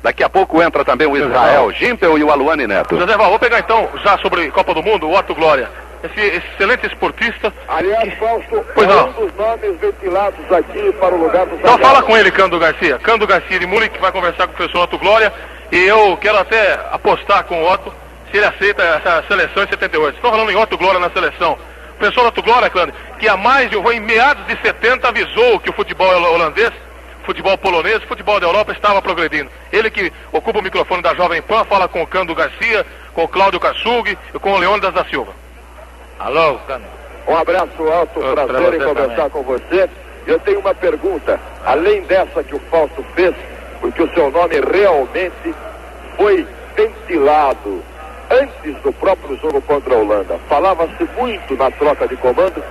Daqui a pouco entra também o Israel Gimpel e o Aluane Neto. Joséval, vou pegar então, já sobre Copa do Mundo, o Otto Glória. Esse excelente esportista. Aliás, Fausto, pois não. Um dos nomes ventilados aqui para o lugar do Então fala com ele, Cândido Garcia. Cândido Garcia de Munique, que vai conversar com o professor Otto Glória. E eu quero até apostar com o Otto se ele aceita essa seleção em 78. Estou falando em Otto Glória na seleção. O professor Otto Glória, Cândido, que em meados de 70 avisou que o futebol holandês, futebol polonês, futebol da Europa estava progredindo. Ele que ocupa o microfone da Jovem Pan, fala com o Cândido Garcia, com o Cláudio Kassug e com o Leônidas da Silva. Alô, Cândido. Um abraço alto, prazer em conversar com você. Eu tenho uma pergunta, além dessa que o Fausto fez, porque o seu nome realmente foi ventilado antes do próprio jogo contra a Holanda. Falava-se muito na troca de comando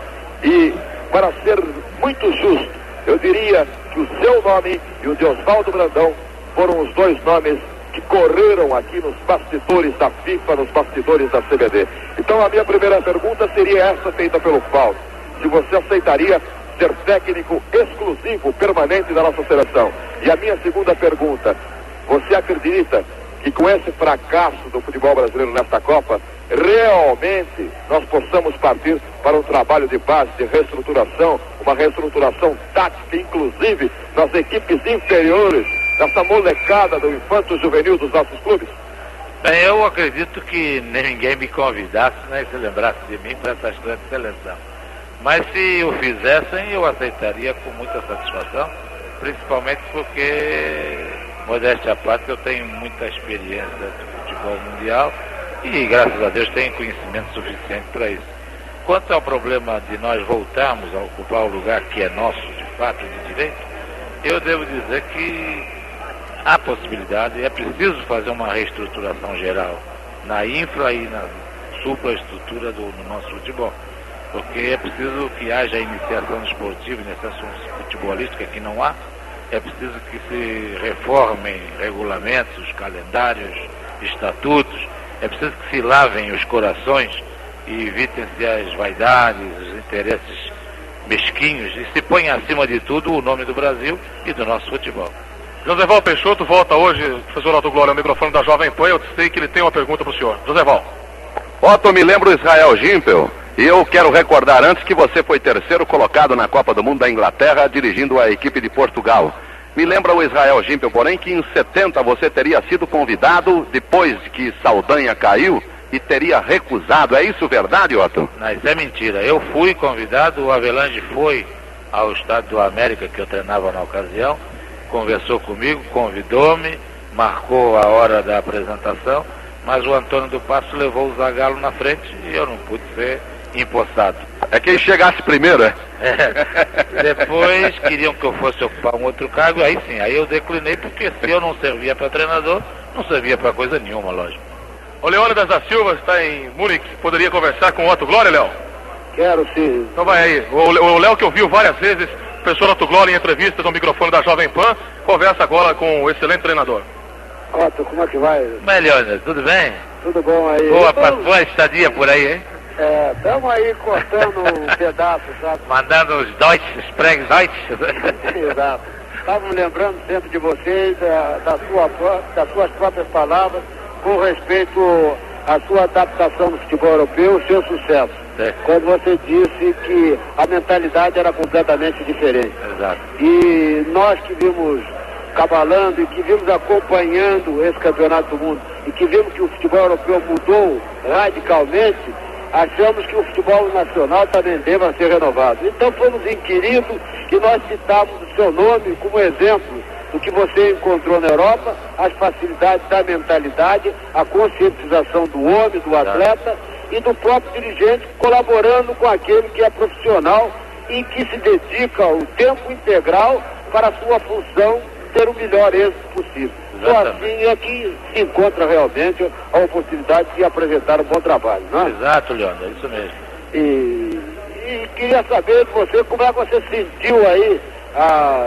e, para ser muito justo, eu diria que o seu nome e o de Oswaldo Brandão foram os dois nomes que correram aqui nos bastidores da FIFA, nos bastidores da CBD. Então a minha primeira pergunta seria essa feita pelo Fausto. Se você aceitaria ser técnico exclusivo, permanente da nossa seleção. E a minha segunda pergunta, você acredita que com esse fracasso do futebol brasileiro nesta Copa, realmente nós possamos partir para um trabalho de base, de reestruturação, uma reestruturação tática, inclusive nas equipes inferiores, dessa molecada do infanto-juvenil dos nossos clubes? Bem, eu acredito que ninguém me convidasse, né, se lembrasse de mim para essa grande seleção. Mas se o fizessem, eu aceitaria com muita satisfação, principalmente porque, modéstia à parte, eu tenho muita experiência de futebol mundial e, graças a Deus, tenho conhecimento suficiente para isso. Quanto ao problema de nós voltarmos a ocupar o lugar que é nosso, de fato, de direito, eu devo dizer que há possibilidade, é preciso fazer uma reestruturação geral na infra e na supraestrutura do nosso futebol, porque é preciso que haja iniciação esportiva, iniciação futebolística, que não há, é preciso que se reformem regulamentos, calendários, estatutos, é preciso que se lavem os corações e evitem-se as vaidades, os interesses mesquinhos e se ponha acima de tudo o nome do Brasil e do nosso futebol. Joséval Peixoto volta hoje, professor Otto Glória, ao microfone da Jovem Pan. Eu sei que ele tem uma pergunta para o senhor. Joséval. Otto, me lembra o Israel Gimpel, e eu quero recordar antes que você foi terceiro colocado na Copa do Mundo da Inglaterra, dirigindo a equipe de Portugal. Me lembra o Israel Gimpel, porém, que em 70 você teria sido convidado depois que Saldanha caiu e teria recusado. É isso verdade, Otto? Não, isso é mentira. Eu fui convidado, o Avelange foi ao Estádio do América, que eu treinava na ocasião, conversou comigo, convidou-me, marcou a hora da apresentação, mas o Antônio do Passo levou o Zagallo na frente e eu não pude ser empossado. É quem chegasse primeiro, é? Depois queriam que eu fosse ocupar um outro cargo, aí sim, aí eu declinei, porque se eu não servia para treinador, não servia para coisa nenhuma, lógico. O Leônidas da Silva está em Munique, poderia conversar com o Otto Glória, Léo? Quero sim. Então vai aí, o Léo que ouviu várias vezes o professor Otto Glória em entrevistas no microfone da Jovem Pan, conversa agora com o excelente treinador. Otto, como é que vai? Leônidas, tudo bem? Tudo bom aí? Boa estadia por aí, hein? Estamos aí cortando um pedaço, sabe? Mandando os Deutsch, os pregos Deutsch. Exato. Estávamos lembrando sempre de vocês, das suas próprias palavras, com respeito à sua adaptação no futebol europeu, o seu sucesso. Quando você disse que a mentalidade era completamente diferente. Exato. E nós que vimos cabalando e que vimos acompanhando esse campeonato do mundo e que vimos que o futebol europeu mudou radicalmente, achamos que o futebol nacional também deva ser renovado. Então fomos inquiridos e nós citamos o seu nome como exemplo do que você encontrou na Europa, as facilidades da mentalidade, a conscientização do homem, do atleta e do próprio dirigente, colaborando com aquele que é profissional e que se dedica o tempo integral para a sua função ter o melhor êxito possível. Só assim é que se encontra realmente a oportunidade de apresentar um bom trabalho, não é? Exato, Leandro, é isso mesmo. E queria saber de você, como é que você sentiu aí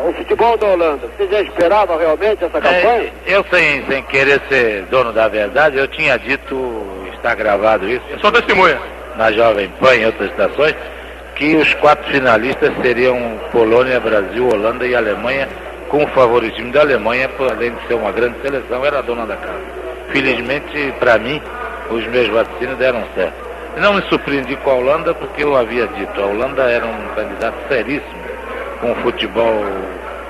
o futebol da Holanda? Você já esperava realmente essa campanha? Eu, sem querer ser dono da verdade, eu tinha dito, está gravado isso, só testemunha, na Jovem Pan e outras estações, que os 4 finalistas seriam Polônia, Brasil, Holanda e Alemanha, com o favoritismo da Alemanha, além de ser uma grande seleção, era a dona da casa. Felizmente, para mim, os meus vaticínios deram certo. Não me surpreendi com a Holanda, porque eu havia dito, a Holanda era um candidato seríssimo com o futebol,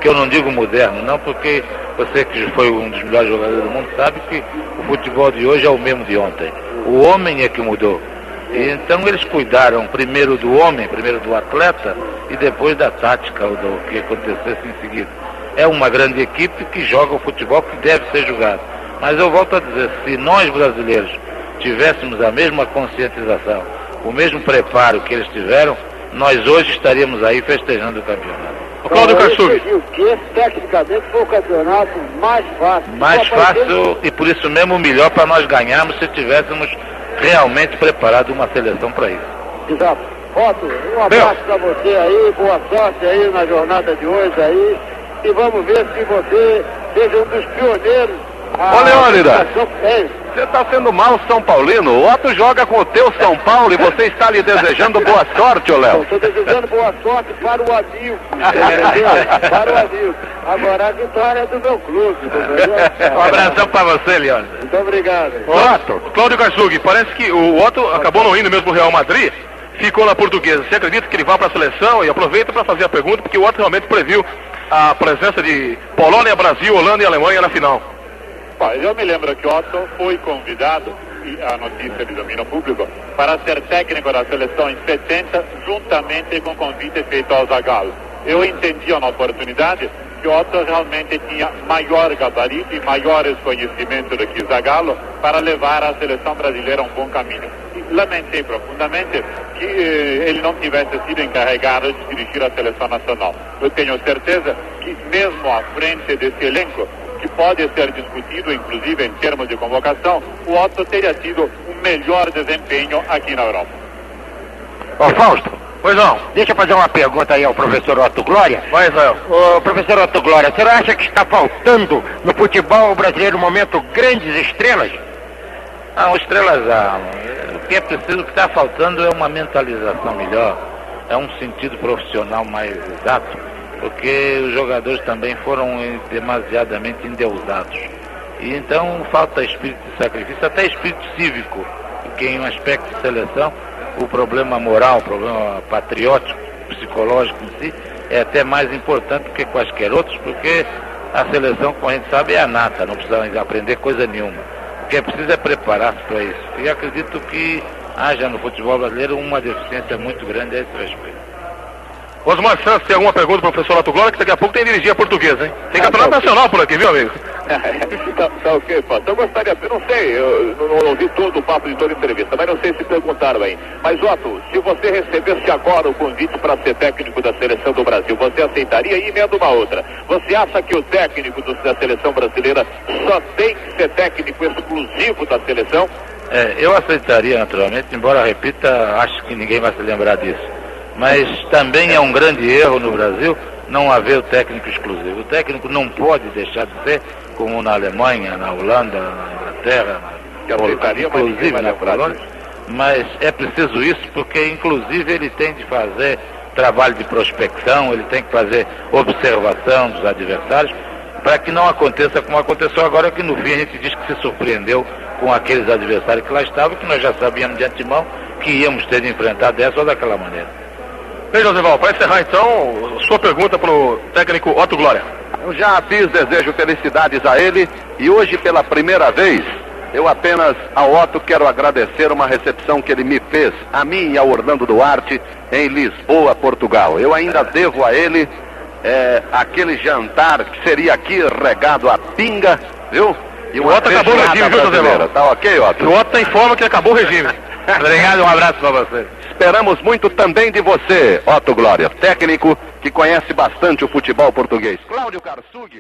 que eu não digo moderno, não, porque você que foi um dos melhores jogadores do mundo sabe que o futebol de hoje é o mesmo de ontem. O homem é que mudou. E então eles cuidaram primeiro do homem, primeiro do atleta e depois da tática, ou do que acontecesse em seguida. É uma grande equipe que joga o futebol que deve ser jogado. Mas eu volto a dizer, se nós brasileiros tivéssemos a mesma conscientização, o mesmo preparo que eles tiveram, nós hoje estaríamos aí festejando o campeonato. Cláudio Karsug. Que esse tecnicamente foi o campeonato mais fácil. Mais fácil e por isso mesmo o melhor para nós ganharmos se tivéssemos realmente preparado uma seleção para isso. Exato. Otto, um abraço para você aí, boa sorte aí na jornada de hoje aí. E vamos ver se você seja um dos pioneiros. Ô Leônidas, você está sendo mal São Paulino. O Otto joga com o teu São Paulo e você está lhe desejando boa sorte, ô Léo. Estou desejando boa sorte para o amigo. Para o amigo. Agora a vitória é do meu clube. Um abração para você, Leônidas. Muito obrigado. Otto, Cláudio Karsug, parece que o Otto acabou não indo mesmo pro Real Madrid, ficou na Portuguesa. Você acredita que ele vai para a seleção? E aproveita para fazer a pergunta, porque o Otto realmente previu a presença de Polônia, Brasil, Holanda e Alemanha na final. Eu me lembro que Otto foi convidado, e a notícia de domínio público, para ser técnico da seleção em 70, juntamente com o convite feito ao Zagallo. Eu entendi na oportunidade que Otto realmente tinha maior gabarito e maiores conhecimentos do que Zagallo para levar a seleção brasileira a um bom caminho. E lamentei profundamente que ele não tivesse sido encarregado de dirigir a seleção nacional. Eu tenho certeza que mesmo à frente desse elenco, que pode ser discutido, inclusive em termos de convocação, o Otto teria tido um melhor desempenho aqui na Europa. Ô Fausto, Pois não. deixa eu fazer uma pergunta aí ao professor Otto Glória. Vai, Israel. Ô professor Otto Glória, o senhor acha que está faltando no futebol brasileiro no momento grandes estrelas? Não, estrelas há. O que é preciso, o que está faltando é uma mentalização melhor, é um sentido profissional mais exato, porque os jogadores também foram demasiadamente endeusados. E então falta espírito de sacrifício, até espírito cívico, porque em um aspecto de seleção, o problema moral, o problema patriótico, psicológico em si, é até mais importante do que quaisquer outros, porque a seleção, como a gente sabe, é a nata, não precisa aprender coisa nenhuma. O que é preciso é preparar-se para isso. E acredito que haja no futebol brasileiro uma deficiência muito grande a esse respeito. Osmar Santos, tem alguma pergunta pro professor Otto Glória, que daqui a pouco tem que dirigir a Portuguesa, hein? Tem campeonato nacional por aqui, viu, amigo? Tá ok, Fábio. Eu gostaria, eu não sei, eu não ouvi todo o papo de toda a entrevista, mas não sei se perguntaram aí. Mas, Otto, se você recebesse agora o convite para ser técnico da seleção do Brasil, você aceitaria? E emenda uma outra. Você acha que o técnico da seleção brasileira só tem que ser técnico exclusivo da seleção? Eu aceitaria, naturalmente, embora, repita, acho que ninguém vai se lembrar disso. Mas também é um grande erro no Brasil não haver o técnico exclusivo. O técnico não pode deixar de ser, como na Alemanha, na Holanda, na Inglaterra, inclusive na Polônia, mas é preciso isso porque, inclusive, ele tem de fazer trabalho de prospecção, ele tem que fazer observação dos adversários, para que não aconteça como aconteceu agora, que no fim a gente diz que se surpreendeu com aqueles adversários que lá estavam, que nós já sabíamos de antemão que íamos ter de enfrentar dessa ou daquela maneira. Bem, Josival, para encerrar então, sua pergunta para o técnico Otto Glória. Eu já fiz, desejo felicidades a ele e hoje pela primeira vez eu apenas ao Otto quero agradecer uma recepção que ele me fez, a mim e ao Orlando Duarte, em Lisboa, Portugal. Eu ainda devo a ele aquele jantar que seria aqui regado a pinga, viu? E o Otto acabou o regime, viu, Josival? Tá ok, Otto? O Otto informa que acabou o regime. Obrigado, um abraço para você. Esperamos muito também de você, Otto Glória, técnico que conhece bastante o futebol português. Cláudio Karsug.